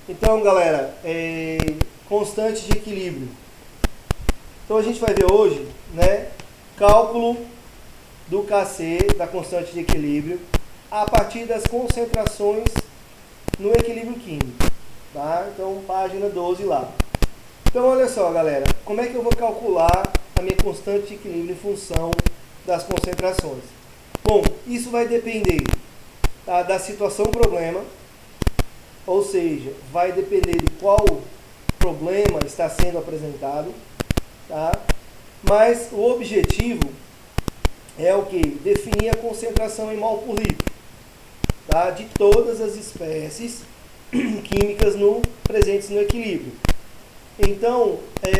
Então, galera, constante de equilíbrio. Então, a gente vai ver hoje, né, cálculo do Kc, da constante de equilíbrio, a partir das concentrações no equilíbrio químico. Tá? Então, página 12 lá. Então, olha só, galera, como é que eu vou calcular a minha constante de equilíbrio em função das concentrações? Bom, isso vai depender, tá, da situação problema, ou seja, vai depender de qual problema está sendo apresentado, tá? Mas o objetivo é o que? Definir a concentração em mol por litro, tá? De todas as espécies químicas presentes no equilíbrio. Então,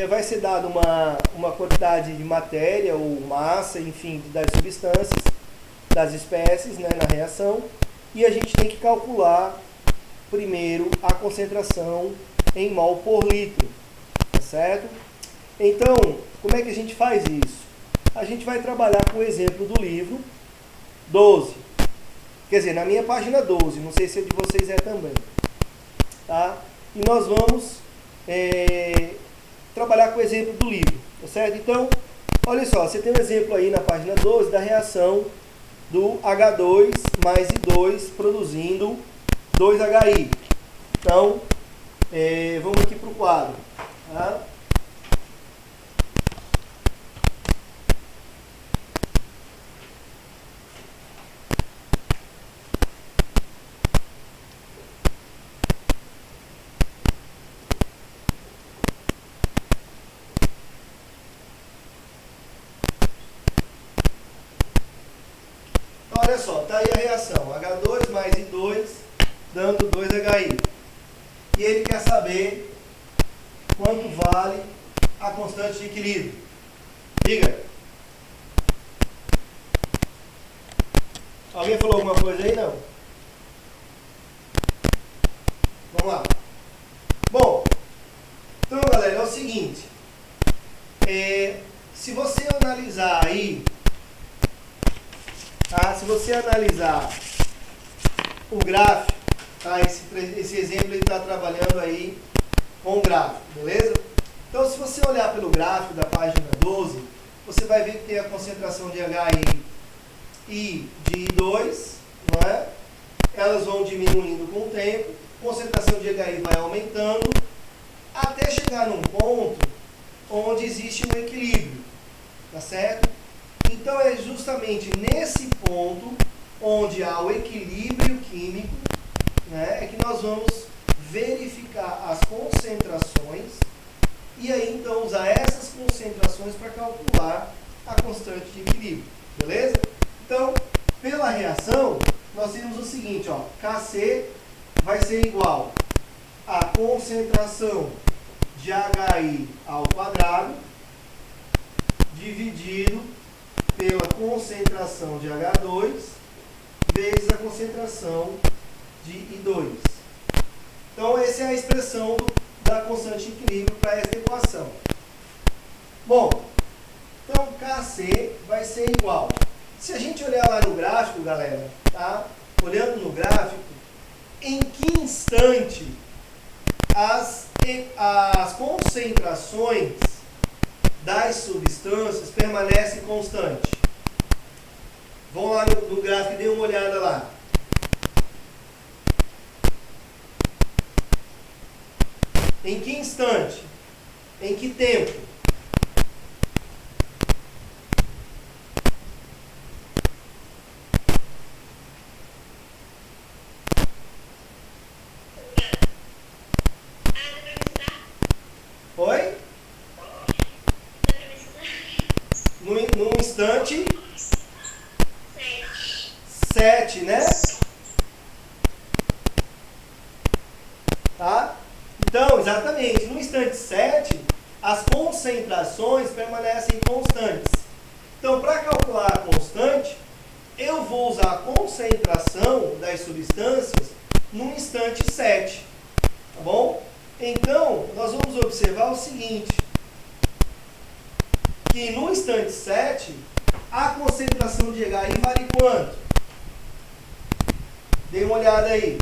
vai ser dada uma quantidade de matéria ou massa, enfim, das substâncias, das espécies, né, na reação, e a gente tem que calcular primeiro a concentração em mol por litro, tá certo? Então, como é que a gente faz isso? A gente vai trabalhar com o exemplo do livro 12, quer dizer, na minha página 12, não sei se a de vocês é também, tá? E nós vamos trabalhar com o exemplo do livro, tá certo? Então, olha só, você tem um exemplo aí na página 12 da reação do H2 mais I2 produzindo 2HI. Então, vamos aqui para o quadro. Tá? Então, olha só, está aí a reação. H2 mais I2 dando 2HI. E ele quer saber quanto vale a constante de equilíbrio. Diga. Alguém falou alguma coisa aí? Não? Vamos lá. Bom, então, galera, é o seguinte. Se você analisar aí, tá? Se você analisar o gráfico, tá? Esse exemplo ele está trabalhando aí com o gráfico, beleza? Então, se você olhar pelo gráfico da página 12, você vai ver que tem a concentração de HI e de I2, não é? Elas vão diminuindo com o tempo, a concentração de HI vai aumentando, até chegar num ponto onde existe um equilíbrio, tá certo? Então, é justamente nesse ponto onde há o equilíbrio químico, né, é que nós vamos verificar as concentrações e aí então usar essas concentrações para calcular a constante de equilíbrio, beleza? Então, pela reação, nós temos o seguinte, ó, Kc vai ser igual a concentração de HI ao quadrado dividido pela concentração de H2 vezes a concentração de I2. Então, essa é a expressão da constante de equilíbrio para esta equação. Bom, então Kc vai ser igual. Se a gente olhar lá no gráfico, galera, tá? Olhando no gráfico, em que instante as concentrações das substâncias permanecem constantes? Vão lá no gráfico e dê uma olhada lá. Em que instante? Em que tempo? Oi? Num instante 7, né? Tá? Então, exatamente, no instante 7, as concentrações permanecem constantes. Então, para calcular a constante, eu vou usar a concentração das substâncias no instante 7. Tá bom? Então, nós vamos observar o seguinte, que no instante 7, a concentração de HI vale quanto? Dê uma olhada aí.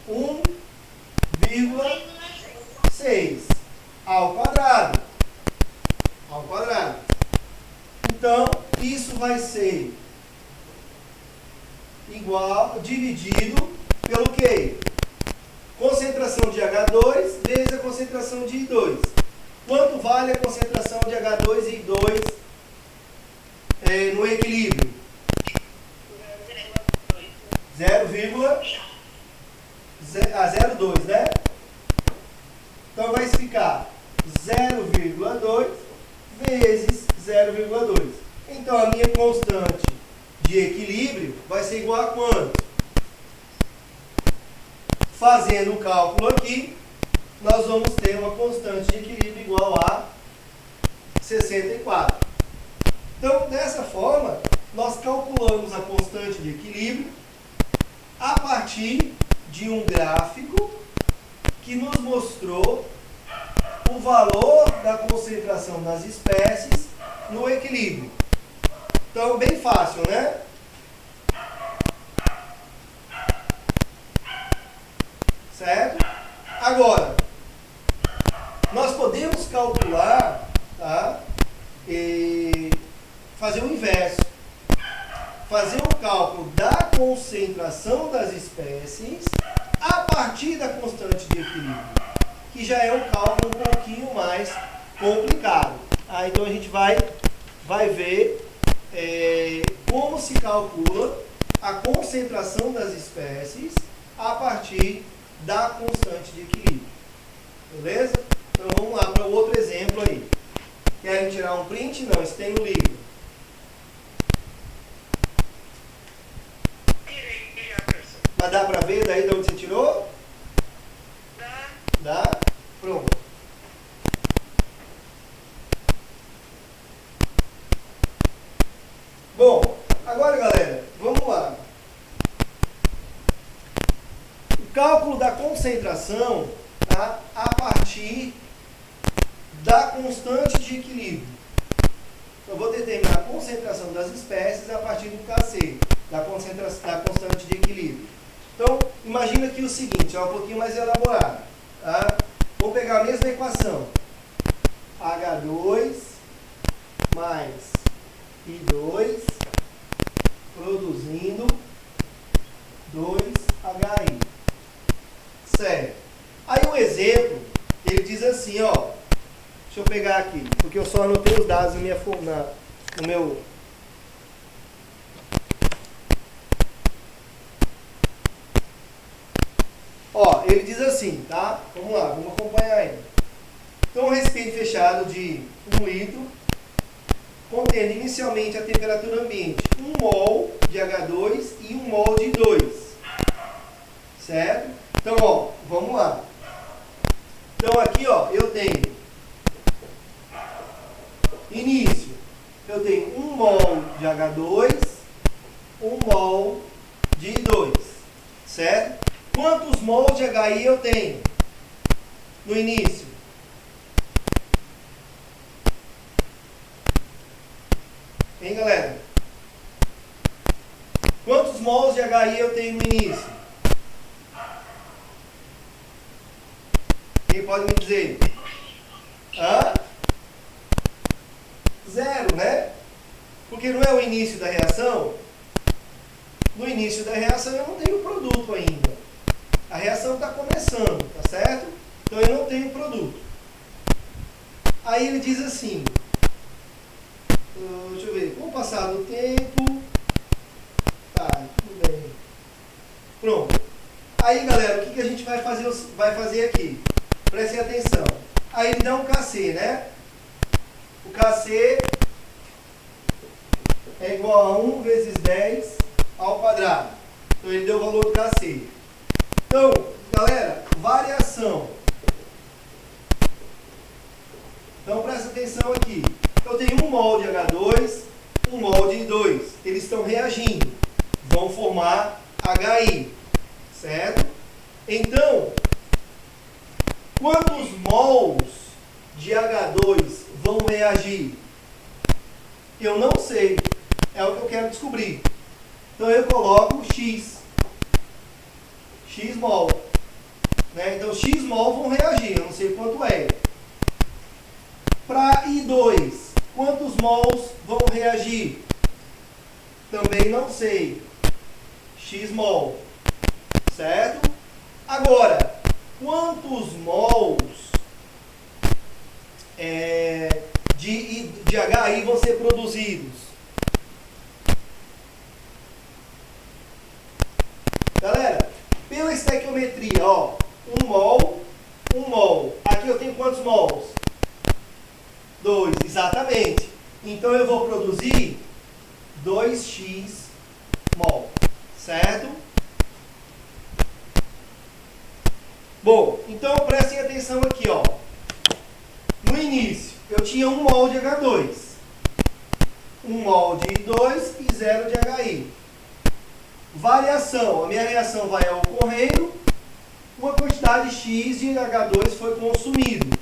1,5 0,6 ao quadrado. Ao quadrado. Então, isso vai ser igual, dividido pelo quê? Concentração de H2 vezes a concentração de I2. Quanto vale a concentração de H2 e I2 no equilíbrio? 0,02, né? Então vai ficar 0,2 vezes 0,2. Então a minha constante de equilíbrio vai ser igual a quanto? Fazendo o cálculo aqui, nós vamos ter uma constante de equilíbrio igual a 64. Então, dessa forma, nós calculamos a constante de equilíbrio a partir de um gráfico que nos mostrou o valor da concentração das espécies no equilíbrio. Então, bem fácil, né? Certo? Agora, nós podemos calcular, tá? E fazer o inverso. Fazer o cálculo da concentração das espécies a partir da constante de equilíbrio, que já é um cálculo um pouquinho mais complicado. Então a gente vai ver como se calcula a concentração das espécies a partir da constante de equilíbrio. Beleza? Então vamos lá para o outro exemplo aí. Querem tirar um print? Não, isso tem no livro. Mas dá para ver daí de onde você tirou? Dá? Pronto. Bom, agora galera, vamos lá. O cálculo da concentração, tá, a partir da constante de equilíbrio. Eu vou determinar a concentração das espécies a partir do KC, da constante de equilíbrio. Então, imagina aqui o seguinte, é um pouquinho mais elaborado. Tá? Vou pegar a mesma equação. H2 mais I2 produzindo 2HI. Certo. Aí o exemplo, ele diz assim, ó. Deixa eu pegar aqui, porque eu só anotei os dados no meu... Ó, ele diz assim, tá? Vamos lá, vamos acompanhar aí. Então, um recipiente fechado de 1 litro, contendo inicialmente a temperatura ambiente 1 mol de H2 e 1 mol de I2. Certo? Então, ó, vamos lá. Então, aqui, ó, eu tenho início. Eu tenho 1 mol de H2, 1 mol de I2. Certo? Quantos mols de HI eu tenho no início? Hein, galera? Quantos mols de HI eu tenho no início? Quem pode me dizer? Hã? 0, né? Porque não é o início da reação. No início da reação eu não tenho produto ainda. A reação está começando, tá certo? Então eu não tenho produto. Aí ele diz assim, deixa eu ver, com o passar do tempo, tá, tudo bem. Pronto. Aí galera, o que a gente vai fazer aqui? Prestem atenção. Aí ele dá um KC, né? O KC é igual a 1 vezes 10 ao quadrado. Então ele deu o valor do KC. Então, galera, variação. Então, presta atenção aqui. Eu tenho 1 mol de H2, 1 mol de I2. Eles estão reagindo. Vão formar HI. Certo? Então, quantos mols de H2 vão reagir? Eu não sei. É o que eu quero descobrir. Então, eu coloco X. X mol, né? né? Então, x mol vão reagir, eu não sei quanto é. Para I2, quantos mols vão reagir? Também não sei. X mol, certo? Agora, quantos mols de HI vão ser produzidos? Galera, pela estequiometria, ó, 1 mol. Aqui eu tenho quantos mols? 2, exatamente. Então eu vou produzir 2x mol, certo? Bom, então prestem atenção aqui, ó. No início, eu tinha 1 mol de H2, 1 mol de I2 e 0 de HI. Variação, a minha reação vai ocorrendo, uma quantidade X de H2 foi consumido,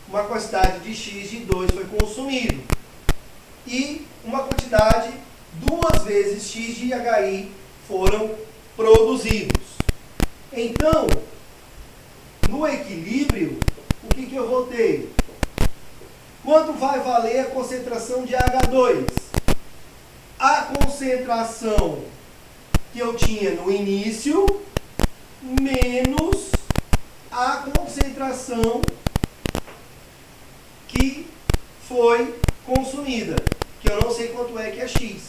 uma quantidade de X de I2 foi consumido, e uma quantidade, 2 vezes X de HI foram produzidos. Então, no equilíbrio, o que eu vou ter? Quanto vai valer a concentração de H2? A concentração que eu tinha no início, menos a concentração que foi consumida, que eu não sei quanto é que é X.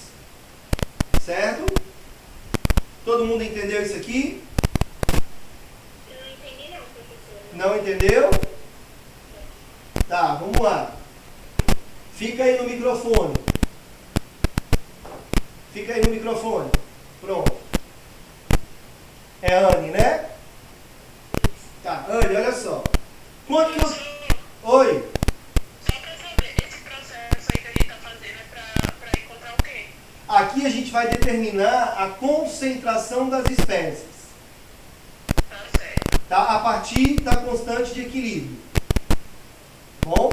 Certo? Todo mundo entendeu isso aqui? Eu não entendi não, professor. Não entendeu? Tá, vamos lá. Fica aí no microfone. Fica aí no microfone. Pronto. É a Anne, né? Tá, Anne, olha só. Quanto que eu... Oi. Só para saber, esse processo aí que a gente está fazendo é para encontrar o quê? Aqui a gente vai determinar a concentração das espécies. Tá certo. Tá? A partir da constante de equilíbrio. Bom?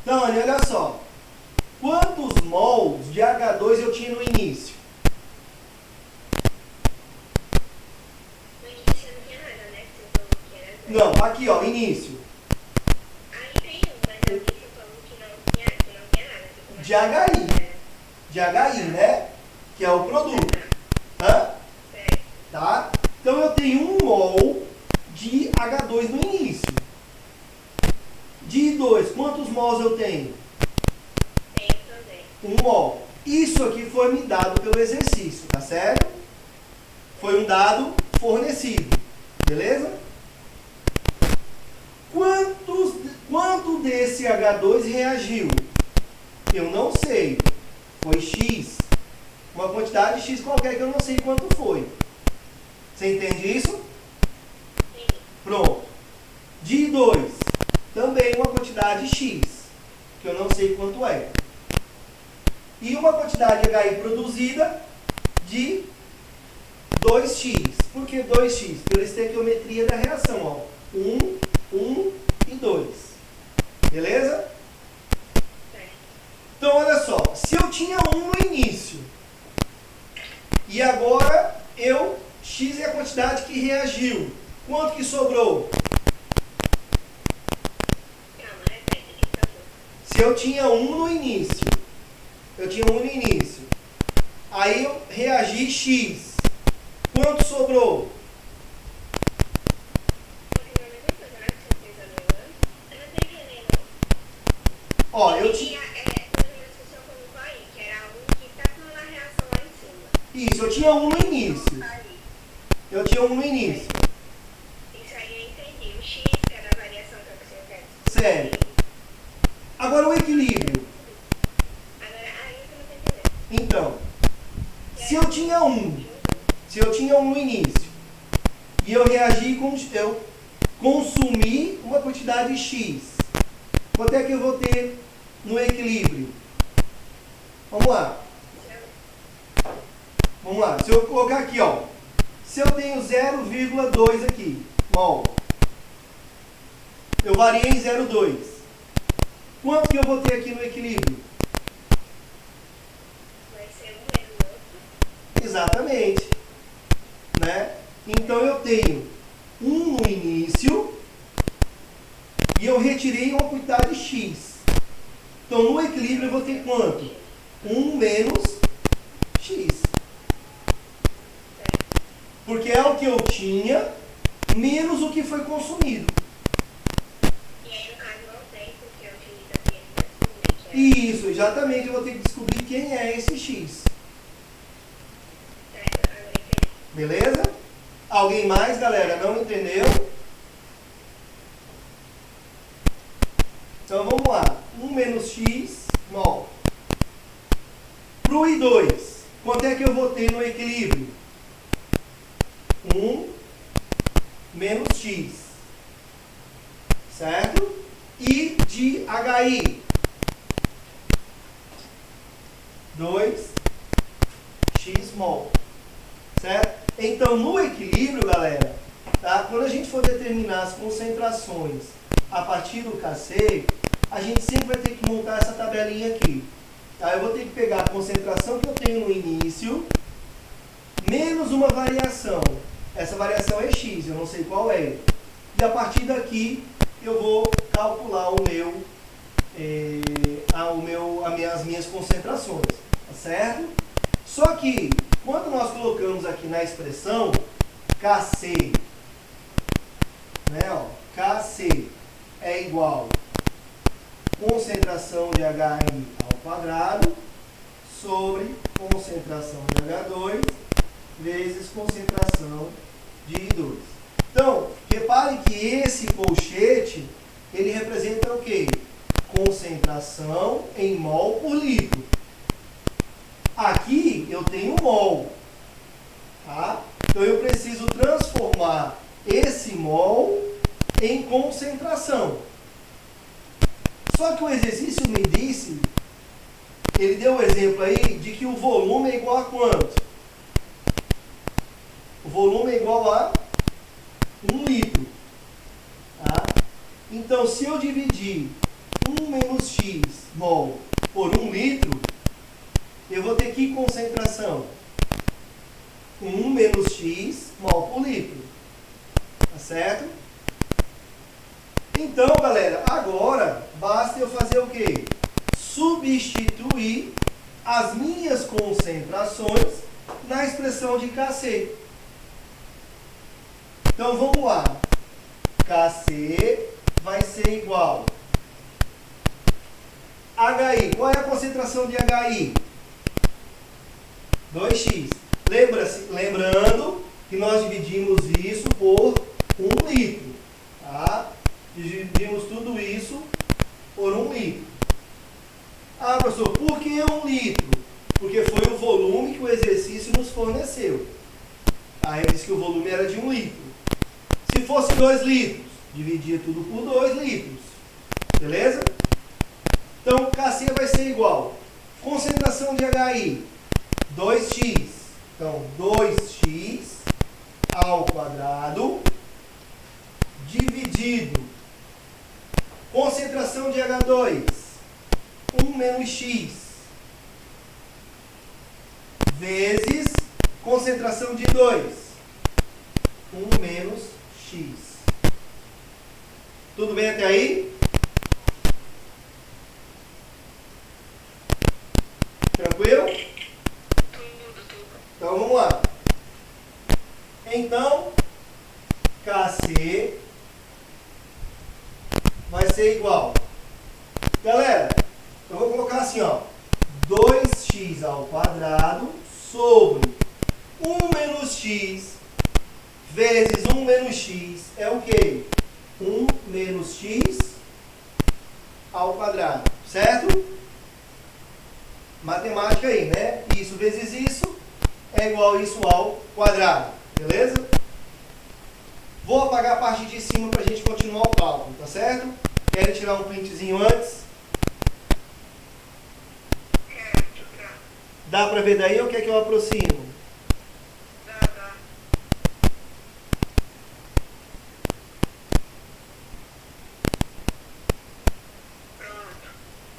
Então, Anne, olha só. Quantos mols de H2 eu tinha no início? No início não tinha nada, né? Você falou que era zero. Não, aqui ó, início. Aí tem um, mas no início você falou que não tinha nada. Você De HI. De HI, né? Que é o produto. Hã? Certo. Tá? Então eu tenho 1 mol de H2 no início. De I2, quantos mols eu tenho? Tem também. 1 mol. Isso aqui foi me dado pelo exercício, tá certo? Foi um dado fornecido. Beleza? Quanto desse H2 reagiu? Eu não sei. Foi X. Uma quantidade X qualquer que eu não sei quanto foi. Você entende isso? Sim. Pronto. De I2, também uma quantidade X, que eu não sei quanto é. E uma quantidade HI produzida de 2x. Por que 2x? Pela estequiometria da reação. Ó. 1, 1 e 2. Beleza? Certo. Então, olha só. Se eu tinha 1 no início, e agora x é a quantidade que reagiu. Quanto que sobrou? Calma, repete aqui, por favor. Se eu tinha 1 no início, aí eu reagi x. Quanto sobrou? Continua a mesma coisa, né? Que você fez agora. Eu não tô entendendo. Ó, eu tinha... Mais ou menos que o senhor colocou aí, que era um que tá com uma reação lá em cima. Isso, eu tinha 1 no início. Aí. Eu tinha 1 no início. Isso aí eu entendi. O X, que era a variação que você quer. Certo. Agora o equilíbrio. Agora, aí eu não tô entendendo. Então, se eu tinha 1 no início, e eu reagi com... eu consumi uma quantidade X, quanto é que eu vou ter no equilíbrio? Vamos lá. Vamos lá. Se eu colocar aqui, ó. Se eu tenho 0,2 aqui, mol, eu variei em 0,2. Quanto que eu vou ter aqui no equilíbrio? Vai ser um menos o outro. Exatamente. Né? Então eu tenho 1 no E eu retirei uma quantidade x. Então, no equilíbrio, eu vou ter quanto? 1 menos x. Porque é o que eu tinha, menos o que foi consumido. E aí, no caso, não sei, porque eu utilizo aqui esse descobrir. Isso, exatamente. Eu vou ter que descobrir quem é esse x. Certo, agora entendi. Beleza? Alguém mais, galera? Não entendeu? Então, vamos lá. 1 menos x mol. Para o I2, quanto é que eu vou ter no equilíbrio? 1 menos x. Certo? E de HI? 2x mol. Certo? Então, no equilíbrio, galera, tá? Quando a gente for determinar as concentrações a partir do KC, a gente sempre vai ter que montar essa tabelinha aqui. Tá? Eu vou ter que pegar a concentração que eu tenho no início, menos uma variação. Essa variação é x, eu não sei qual é. E a partir daqui, eu vou calcular as minhas concentrações. Tá certo? Só que, quando nós colocamos aqui na expressão KC, né, ó, KC é igual concentração de HI ao quadrado sobre concentração de H2 vezes concentração de I2. Então, repare que esse colchete, ele representa o quê? Concentração em mol por litro. Aqui eu tenho mol, tá? Então eu preciso transformar esse mol em concentração. Só que o exercício me disse, ele deu o exemplo aí de que o volume é igual a quanto? O volume é igual a 1 litro. Tá? Então, se eu dividir 1 menos x mol por 1 litro, eu vou ter que concentração? 1 menos x mol por litro. Tá certo? Então, galera, agora basta eu fazer o quê? Substituir as minhas concentrações na expressão de KC. Então, vamos lá. KC vai ser igual HI. Qual é a concentração de HI? 2x. Lembrando que nós dividimos isso por 1 litro. Tá? Dividimos tudo isso por 1 litro. Ah, professor, por que 1 litro? Porque foi o volume que o exercício nos forneceu. Aí ele disse que o volume era de 1 litro. Se fosse 2 litros, dividia tudo por 2 litros. Beleza? Então, KC vai ser igual. Concentração de HI, 2x. Então, 2x ao quadrado dividido. Concentração de H2, 1 menos x, vezes concentração de 2, 1 menos x. Tudo bem até aí? Tranquilo? Então vamos lá. Então, KC vai ser igual. Galera, eu vou colocar assim, ó. 2x ao quadrado sobre 1 menos x vezes 1 menos x é o quê? 1 menos x ao quadrado, certo? Matemática aí, né? Isso vezes isso é igual a isso ao quadrado, beleza? Vou apagar a parte de cima para a gente continuar o cálculo, tá certo? Querem tirar um printzinho antes? Dá para ver daí ou quer que eu aproximo? Dá.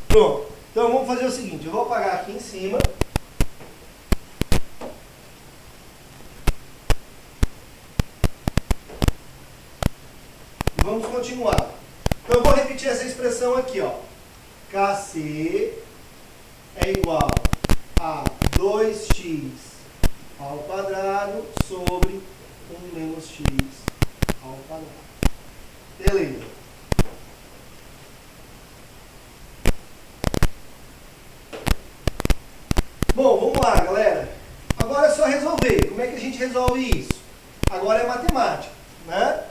Pronto. Então vamos fazer o seguinte, eu vou apagar aqui em cima. E vamos continuar. Então eu vou repetir essa expressão aqui, ó. KC é igual a 2x ao quadrado sobre 1 menos x ao quadrado. Beleza. Bom, vamos lá, galera. Agora é só resolver. Como é que a gente resolve isso? Agora é matemática, né?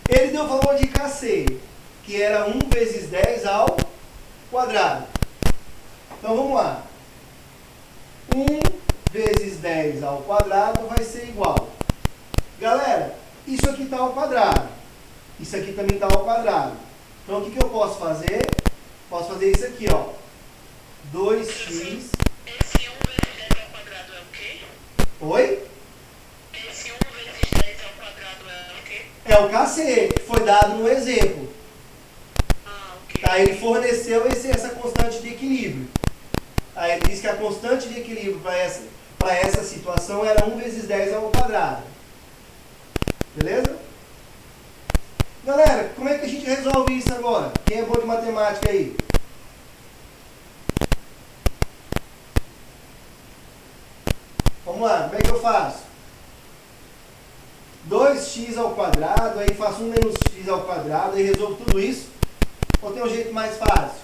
Ele deu o valor de KC, que era 1 vezes 10 ao quadrado. Então, vamos lá. 1 vezes 10 ao quadrado vai ser igual. Galera, isso aqui está ao quadrado. Isso aqui também está ao quadrado. Então, o que eu posso fazer? Posso fazer isso aqui, ó. 2x... Esse 1 vezes 10 ao quadrado é o quê? Oi? Esse 1 vezes 10 ao quadrado é o quê? É o KC, que foi dado no exemplo. Ok. Tá? Ele forneceu essa constante de equilíbrio. Aí ele disse que a constante de equilíbrio para essa situação era 1 vezes 10 ao quadrado. Beleza? Galera, como é que a gente resolve isso agora? Quem é bom de matemática aí? Vamos lá, como é que eu faço? 2x ao quadrado, aí faço 1 menos x ao quadrado, aí resolvo tudo isso. Ou tem um jeito mais fácil?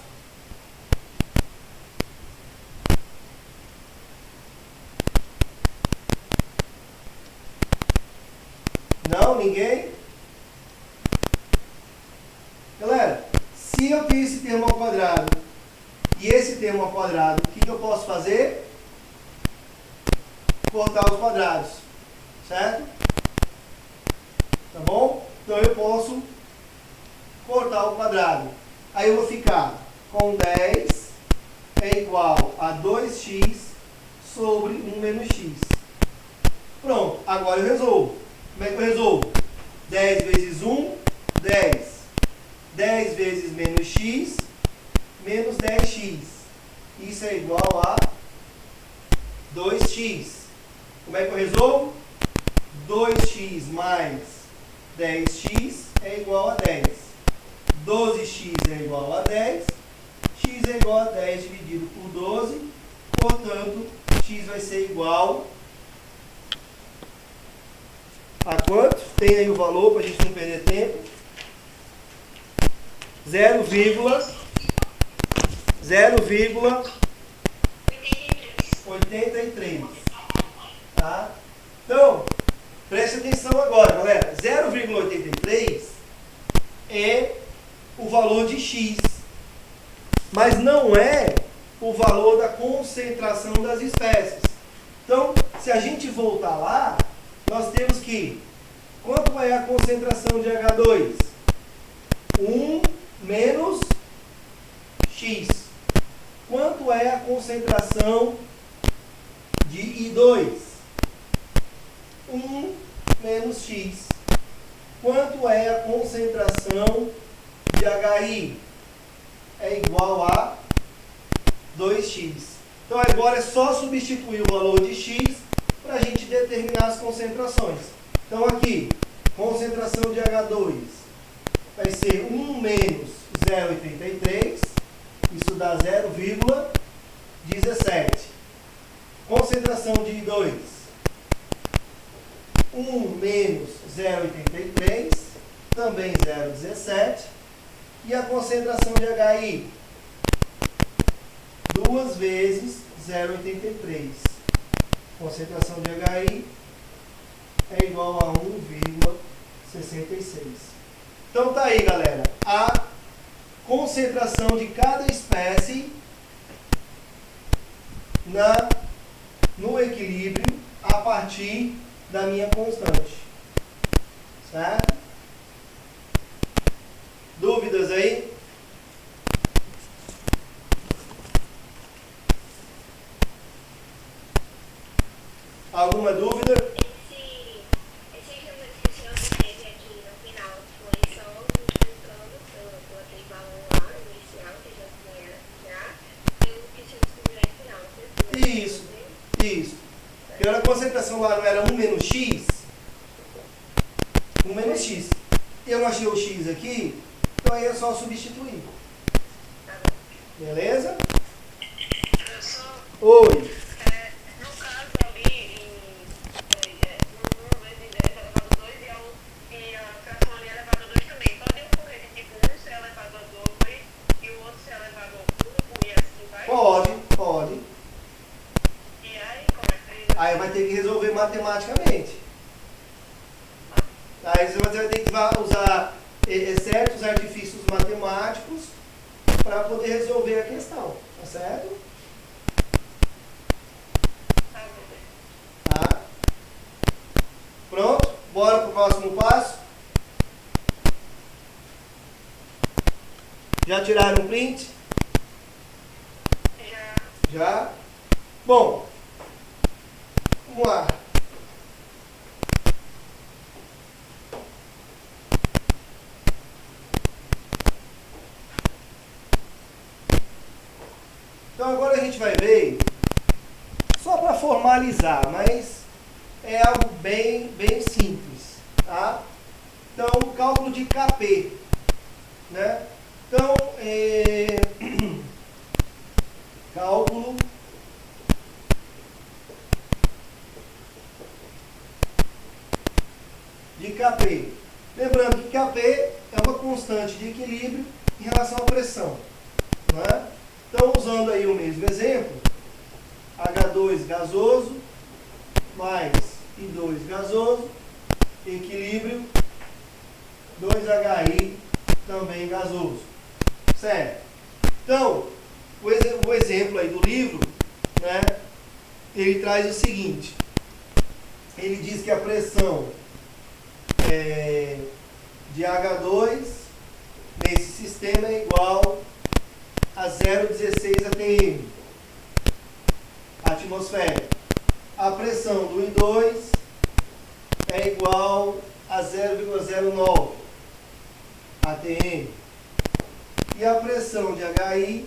Não? Ninguém? Galera, se eu tenho esse termo ao quadrado e esse termo ao quadrado, o que eu posso fazer? Cortar os quadrados, certo? Tá bom? Então eu posso cortar o quadrado. Aí eu vou ficar com 10 é igual a 2x sobre 1 menos x. Pronto, agora eu resolvo. Como é que eu resolvo? 10 vezes 1, 10. 10 vezes menos x, menos 10x. Isso é igual a 2x. Como é que eu resolvo? 2x mais 10x é igual a 10. 12x é igual a 10. X é igual a 10 dividido por 12. Portanto, x vai ser igual a quanto? Tem aí o valor para a gente não perder tempo. 0,83. Tá? Então, preste atenção agora, galera. 0,83 é o valor de x, mas não é o valor da concentração das espécies. Então, se a gente voltar lá, nós temos que, quanto é a concentração de H2? 1 menos x. Quanto é a concentração de I2? 1 menos x. Quanto é a concentração de HI? É igual a 2x. Então agora é só substituir o valor de x para a gente determinar as concentrações. Então aqui, concentração de H2 vai ser 1 menos 0,83, isso dá 0,17. Concentração de I2, 1 menos 0,83, também 0,17. E a concentração de HI, 2 vezes 0,83. Concentração de HI é igual a 1,66. Então tá aí, galera, a concentração de cada espécie no equilíbrio a partir da minha constante. Certo? Dúvidas aí? Alguma dúvida? Esse número que o senhor teve aqui no final foi só multiplicando por aquele valor lá inicial que já tinha já, e o que o senhor descobriu no final. Isso. Porque a concentração lá não era 1 menos x? 1 menos x. Eu não achei o x aqui, Então aí é só substituir. Beleza? Professor, Oi. no caso ali, no 1 vezes 10 elevado a 2 e a fração ali elevado a 2 também, pode ocorrer de tipo um ser elevado a 2 e o outro ser elevado a 1 e assim vai? Pode. E aí, como é que Aí vai ter que resolver matematicamente. Aí você vai ter que usar certos artifícios matemáticos para poder resolver a questão, tá certo? Tá? Pronto? Bora para o próximo passo? Já tiraram o print? Já? Bom, vamos lá. Então agora a gente vai ver, só para formalizar, mas é algo bem simples, tá? Então, cálculo de KP, né? Então, cálculo de KP. Lembrando que KP é uma constante de equilíbrio em relação à pressão, não é? Então, usando aí o mesmo exemplo, H2 gasoso mais I2 gasoso, equilíbrio, 2HI também gasoso, certo? Então, o exemplo aí do livro, né, ele traz o seguinte, ele diz que a pressão de H2 nesse sistema é igual a 0,16 atm, atmosfera. A pressão do I2 é igual a 0,09 atm. E a pressão de HI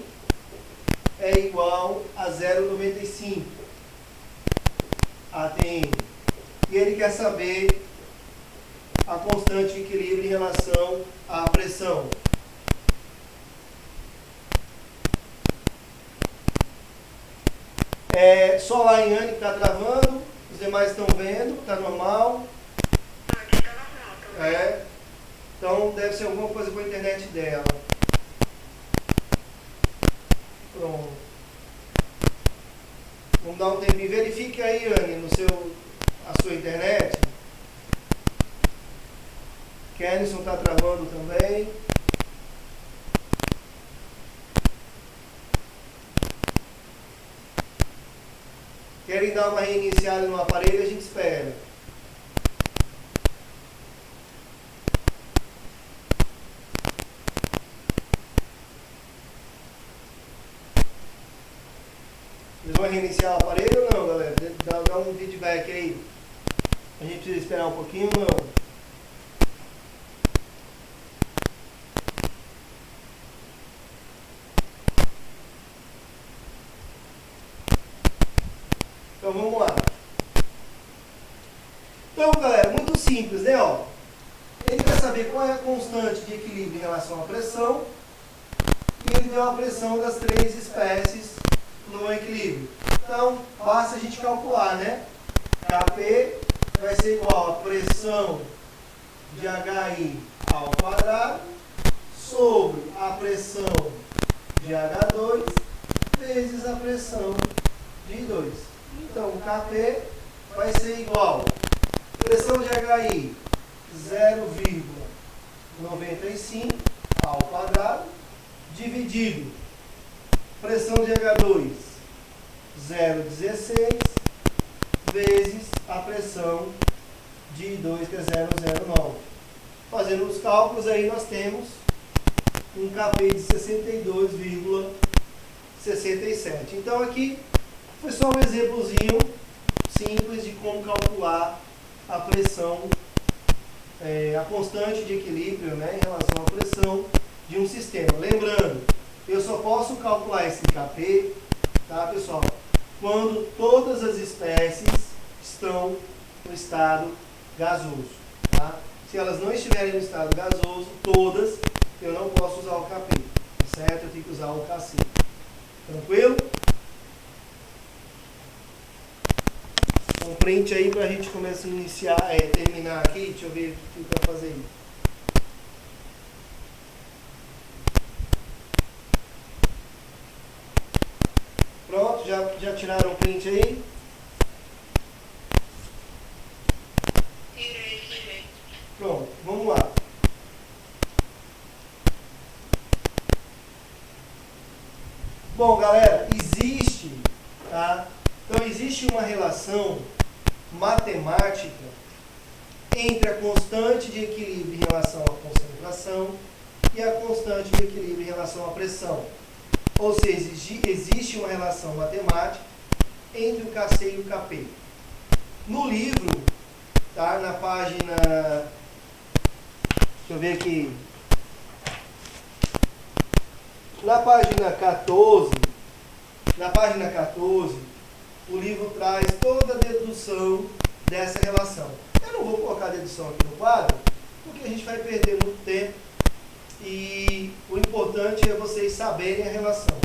é igual a 0,95 atm. E ele quer saber a constante de equilíbrio em relação à pressão. Só lá em Anne que está travando, os demais estão vendo, está normal. Aqui tá normal também. Então deve ser alguma coisa com a internet dela. Pronto. Vamos dar um tempinho. Verifique aí, Anne, a sua internet. Kenison está travando também. Querem dar uma reiniciada no aparelho, a gente espera. Vocês vão reiniciar o aparelho ou não, galera? Dá um feedback aí. A gente precisa esperar um pouquinho ou não? Então vamos lá. Então, galera, muito simples, né? Ó, ele quer saber qual é a constante de equilíbrio em relação à pressão. E ele deu a pressão das três espécies no equilíbrio. Então, basta a gente calcular, né? Kp vai ser igual a pressão de HI ao quadrado sobre a pressão de H2 vezes a pressão de I2. Então, o Kp vai ser igual a pressão de HI 0,95 ao quadrado dividido pressão de H2 0,16 vezes a pressão de I2, que é 0,09. Fazendo os cálculos aí nós temos um Kp de 62,67. Então aqui foi só um exemplozinho simples de como calcular a pressão, a constante de equilíbrio, né, em relação à pressão de um sistema. Lembrando, eu só posso calcular esse Kp, tá, pessoal, quando todas as espécies estão no estado gasoso. Tá? Se elas não estiverem no estado gasoso, todas, eu não posso usar o KP, tá certo? Eu tenho que usar o KC. Tranquilo? Um print aí para a gente começar a iniciar, terminar aqui. Deixa eu ver o que vai fazer aí. Pronto, já tiraram o print aí? Tirei. Pronto, vamos lá. Bom, galera, existe, tá? Então existe uma relação matemática entre a constante de equilíbrio em relação à concentração e a constante de equilíbrio em relação à pressão. Ou seja, existe uma relação matemática entre o KC e o KP. No livro, tá? Na página, deixa eu ver aqui, na página 14, o livro traz toda a dedução dessa relação. Eu não vou colocar a dedução aqui no quadro, porque a gente vai perder muito tempo e o importante é vocês saberem a relação.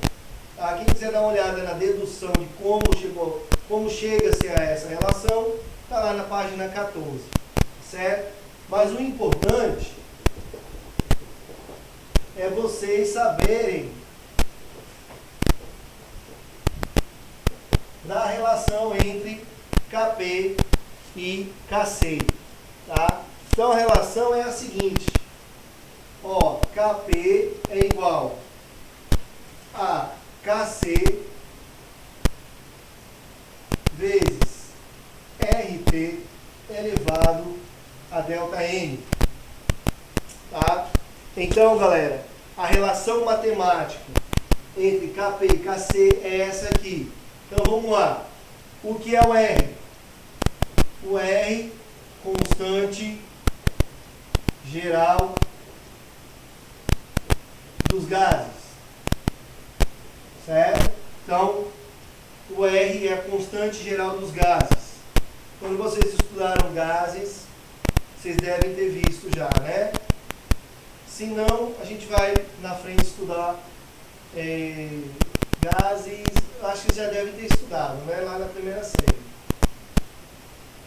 Tá? Quem quiser dar uma olhada na dedução de como chega-se a essa relação, está lá na página 14, certo? Mas o importante é vocês saberem da relação entre KP e KC, tá? Então a relação é a seguinte, ó, KP é igual a KC vezes RT elevado a ΔN, tá? Então, galera, a relação matemática entre KP e KC é essa aqui. Então, vamos lá. O que é o R? O R, constante geral dos gases. Certo? Então, o R é a constante geral dos gases. Quando vocês estudaram gases, vocês devem ter visto já, né? Se não, a gente vai na frente estudar gases, acho que já devem ter estudado, né? Lá na primeira série.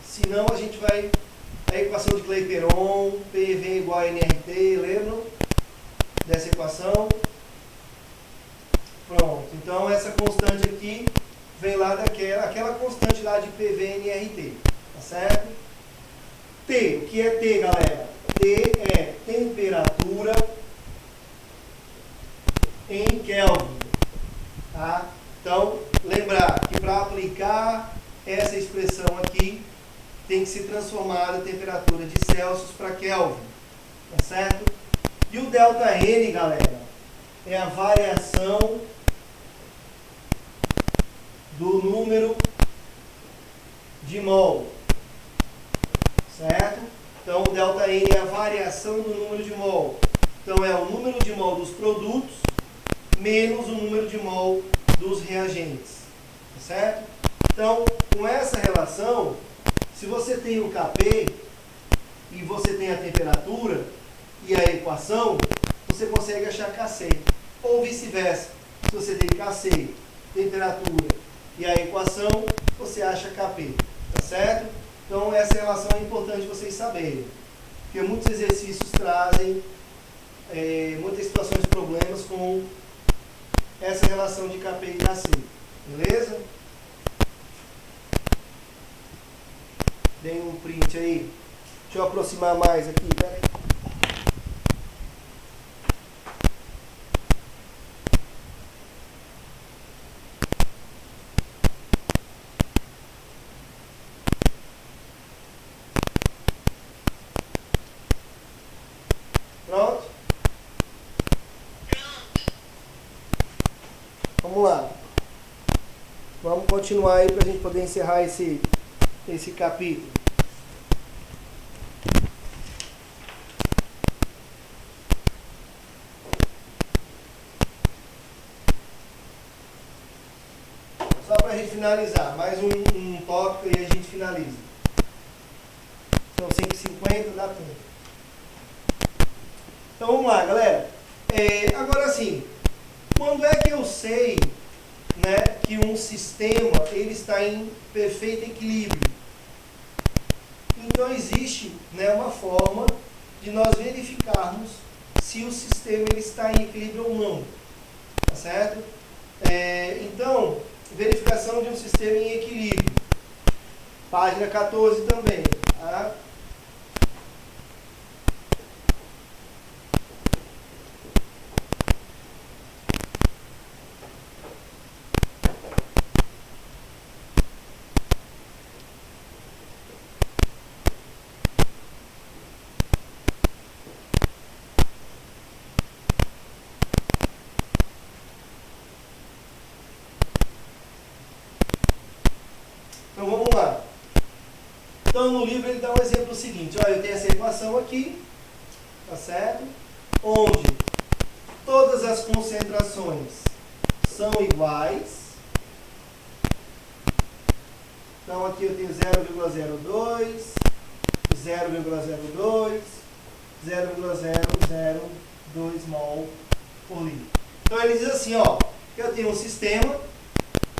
Se não, a gente vai a equação de Clapeyron, PV igual a nRT, lembram dessa equação? Pronto, então essa constante aqui vem lá aquela constante lá de PV nRT, tá certo? T, o que é T, galera? T é temperatura em Kelvin, tá? Então, lembrar que para aplicar essa expressão aqui, tem que ser transformada a temperatura de Celsius para Kelvin, tá certo? E o ΔN, galera, é a variação do número de mol, certo? Então, o ΔN é a variação do número de mol. Então, é o número de mol dos produtos menos o número de mol dos reagentes, tá certo? Então, com essa relação, se você tem o KP e você tem a temperatura e a equação, você consegue achar KC. Ou vice-versa. Se você tem KC, temperatura e a equação, você acha KP, tá certo? Então, essa relação é importante vocês saberem, porque muitos exercícios trazem muitas situações de problemas com essa relação de KP e KC, beleza? Dei um print aí. Deixa eu aproximar mais aqui, peraí. Pronto? Vamos lá. Vamos continuar aí para a gente poder encerrar esse capítulo. Só para a gente finalizar, mais um tópico e a gente finaliza. São 5h50, dá tempo. Então vamos lá, galera. Agora sim, quando é que eu sei, né, que um sistema ele está em perfeito equilíbrio? Então existe, né, uma forma de nós verificarmos se o sistema ele está em equilíbrio ou não, tá certo? Então, verificação de um sistema em equilíbrio, página 14 também, tá? Então vamos lá. Então no livro ele dá um exemplo seguinte, olha, eu tenho essa equação aqui, tá certo? Onde todas as concentrações são iguais. Então aqui eu tenho 0,02, 0,02, 0,002 mol por litro. Então ele diz assim, ó, que eu tenho um sistema,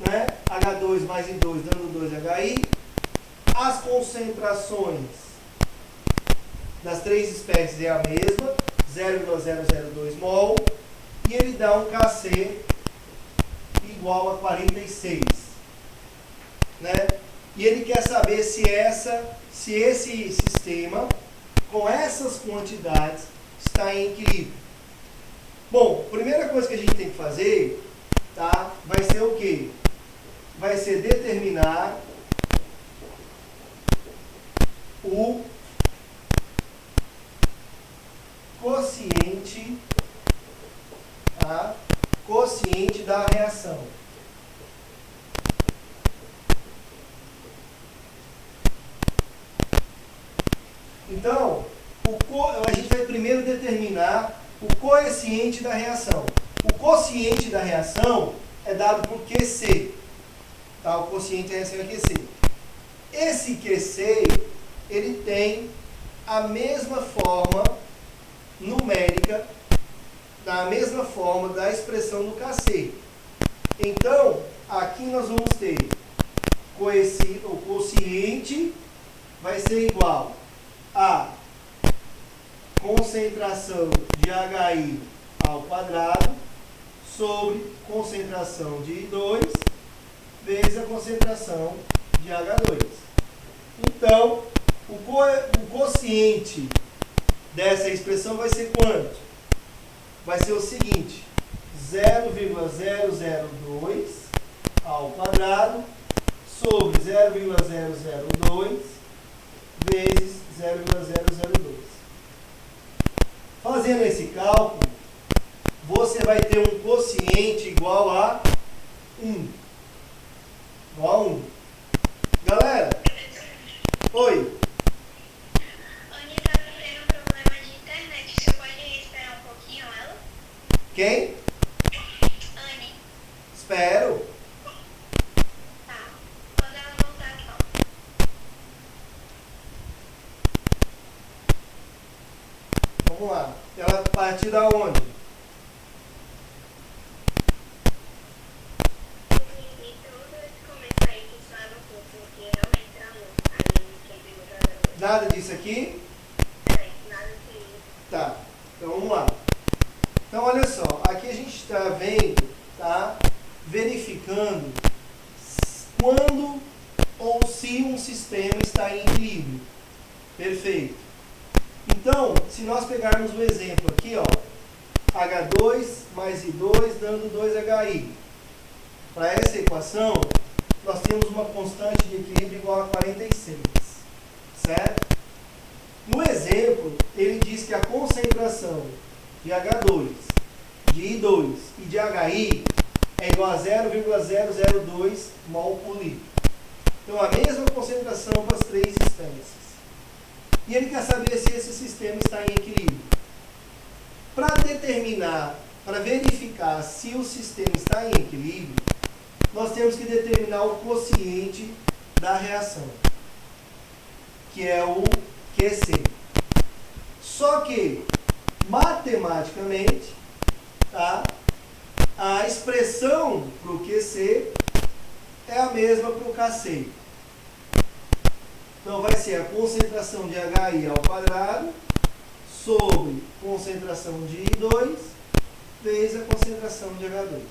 né, H2 mais I2 dando 2HI, as concentrações das três espécies é a mesma, 0,002 mol, e ele dá um Kc igual a 46, né? E ele quer saber se esse sistema, com essas quantidades, está em equilíbrio. Bom, a primeira coisa que a gente tem que fazer, tá, vai ser o quê? Vai ser determinar o quociente, tá, quociente da reação. Então, a gente vai primeiro determinar o coeficiente da reação. O quociente da reação é dado por QC. Tá? O quociente da reação é QC. Esse QC, ele tem a mesma forma numérica, da mesma forma da expressão do Kc. Então, aqui nós vamos ter o quociente vai ser igual a concentração de HI ao quadrado sobre concentração de I2 vezes a concentração de H2. Então, o quociente dessa expressão vai ser quanto? Vai ser o seguinte, 0,002 ao quadrado sobre 0,002 vezes 0,002. Fazendo esse cálculo, você vai ter um quociente igual a 1. Igual a 1. Galera, oi. Anny tá tendo um problema de internet. Você pode esperar um pouquinho ela? Quem? Anny. Espero. Tá. Quando ela voltar, fala. Vamos lá. Ela partiu da onde? E todo esse começo aí que só no curso, que realmente travou. Aí quem pegou travou. Nada disso aqui? Nada disso. Tá. Então vamos lá. Então olha só. Aqui a gente está vendo, tá? Verificando quando ou se um sistema está em equilíbrio. Perfeito. Então, se nós pegarmos o exemplo aqui, ó, H2 mais I2 dando 2HI. Para essa equação, nós temos uma constante de equilíbrio igual a 46, certo? No exemplo, ele diz que a concentração de H2, de I2 e de HI é igual a 0,002 mol por litro. Então, a mesma concentração para as três espécies. E ele quer saber se esse sistema está em equilíbrio. Para determinar, para verificar se o sistema está em equilíbrio, nós temos que determinar o quociente da reação, que é o QC. Só que, matematicamente, Tá? A expressão para o QC é a mesma para o KC. Então, vai ser a concentração de HI ao quadrado sobre concentração de I2 vezes a concentração de H2.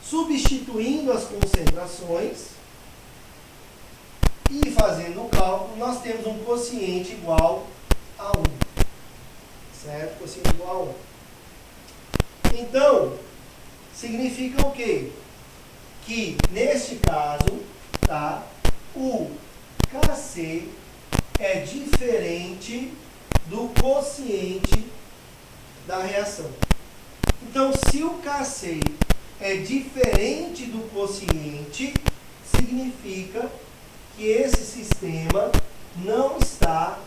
Substituindo as concentrações e fazendo o cálculo, nós temos um quociente igual a 1. Certo? Quociente igual a 1. Então, significa o quê? Que, neste caso, tá, o KC é diferente do quociente da reação. Então, se o KC é diferente do quociente, significa que esse sistema não está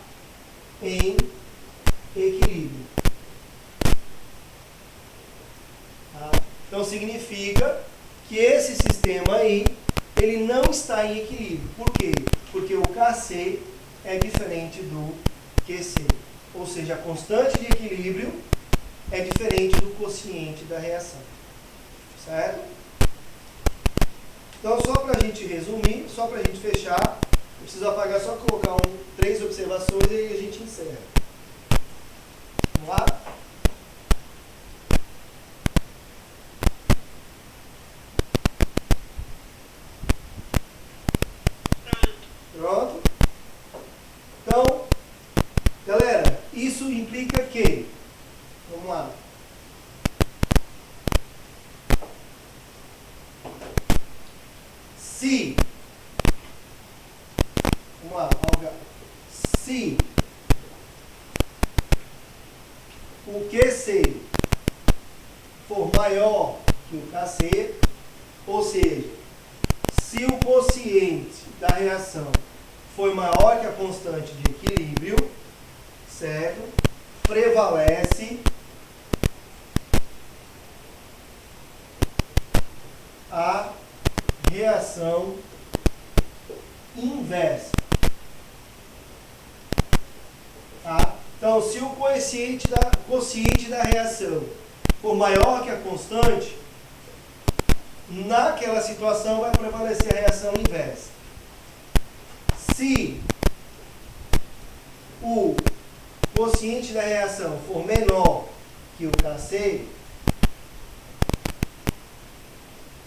em equilíbrio. Tá? Então, significa que esse sistema aí, ele não está em equilíbrio. Por quê? Porque o KC é diferente do QC. Ou seja, a constante de equilíbrio é diferente do quociente da reação. Certo? Então, só para a gente resumir, só para a gente fechar, eu preciso apagar, só colocar 3 observações e aí a gente encerra. Vamos lá? Pronto? Então, galera, isso implica que, vamos lá, se, vamos lá, se o QC for maior que o KC, ou seja, se o quociente da reação for maior que a constante de equilíbrio, certo? Prevalece a reação inversa. Tá? Então, se o quociente da reação for maior que a constante, naquela situação vai prevalecer a reação inversa. Se o quociente da reação for menor que o KC,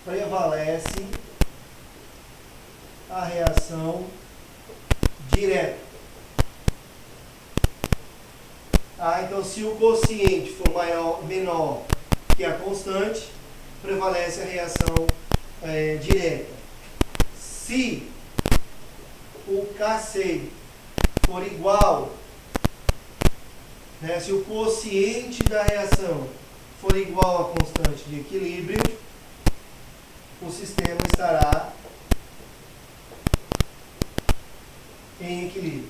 prevalece a reação direta. Então, se o quociente for menor que a constante, prevalece a reação direta. Se o KC for igual, né, se o quociente da reação for igual à constante de equilíbrio, o sistema estará em equilíbrio.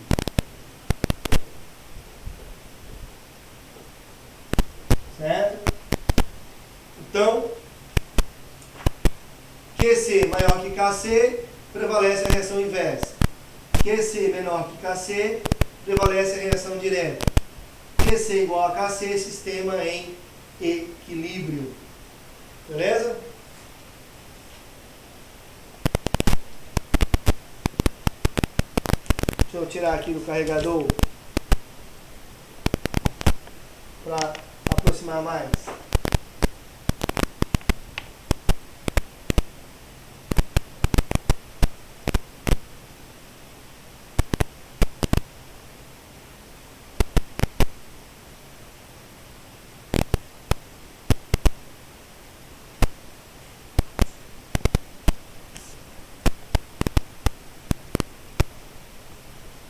Certo? Então, QC maior que KC, prevalece a reação inversa. QC menor que KC, prevalece a reação direta. QC igual a KC, sistema em equilíbrio. Beleza? Deixa eu tirar aqui do carregador para aproximar mais.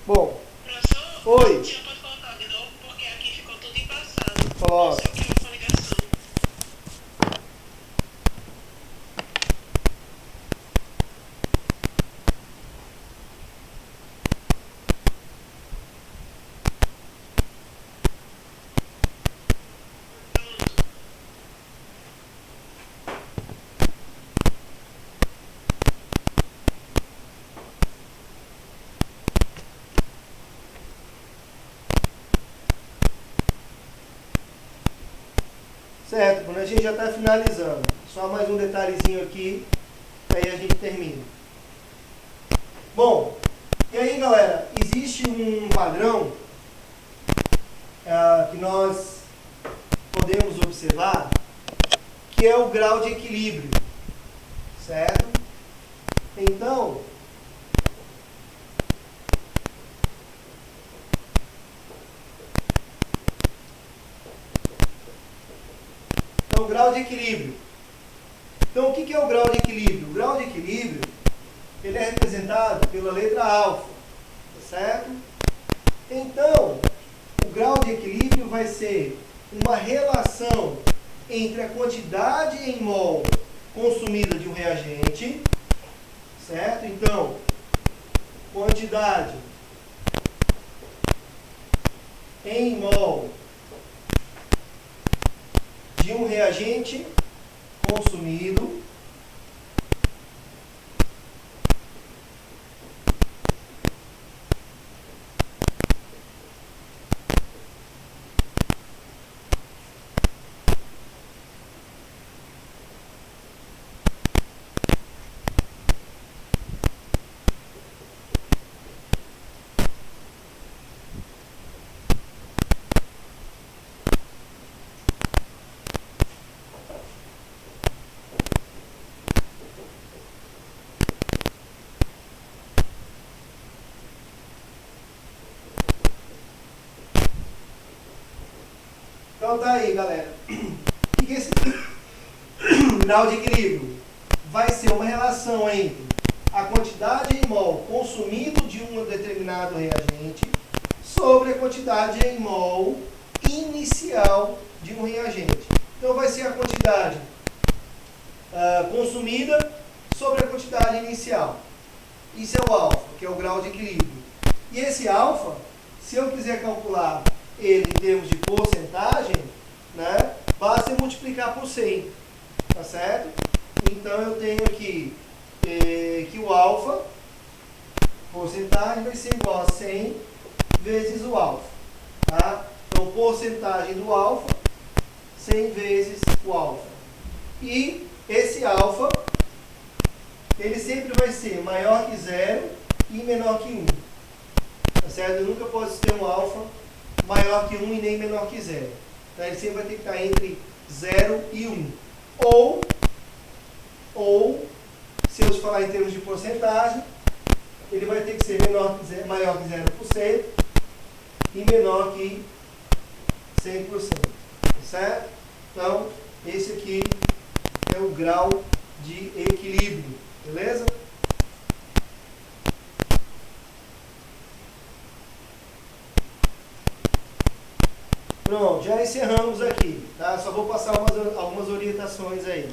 Bom, professor, oi. você pode colocar de novo, porque aqui ficou tudo embaçado. Coloca. Não sei o que foi a ligação. Certo, Bruno? A gente já está finalizando. Só mais um detalhezinho aqui, aí a gente termina. Bom, e aí, galera, existe um padrão que nós podemos observar, que é o grau de equilíbrio, certo? Então, o grau de equilíbrio. Então, o que é o grau de equilíbrio? O grau de equilíbrio, ele é representado pela letra alfa, tá certo? Então, o grau de equilíbrio vai ser uma relação entre a quantidade em mol consumida de um reagente, certo? Então, quantidade em mol de um reagente consumido Então tá aí, galera. O que é esse grau de equilíbrio? Vai ser uma relação entre a quantidade em mol consumido de um determinado reagente sobre a quantidade em mol inicial de um reagente. Então vai ser a quantidade consumida sobre a quantidade inicial. Isso é o alfa, que é o grau de equilíbrio. E esse alfa, se eu quiser calcular ele em termos de porcentagem, né, basta eu multiplicar por 100, tá certo? Então eu tenho aqui que o alfa, porcentagem, vai ser igual a 100 vezes o alfa, tá? Então porcentagem do alfa, 100 vezes o alfa. E esse alfa, ele sempre vai ser maior que 0 e menor que 1, tá certo? Eu nunca posso ter um alfa maior que 1 e nem menor que 0. Então, ele sempre vai ter que estar entre 0 e 1. Ou, se eu falar em termos de porcentagem, ele vai ter que ser maior que 0% e menor que 100%. Certo? Então, esse aqui é o grau de equilíbrio. Beleza? Pronto, já encerramos aqui, tá? Só vou passar algumas orientações aí.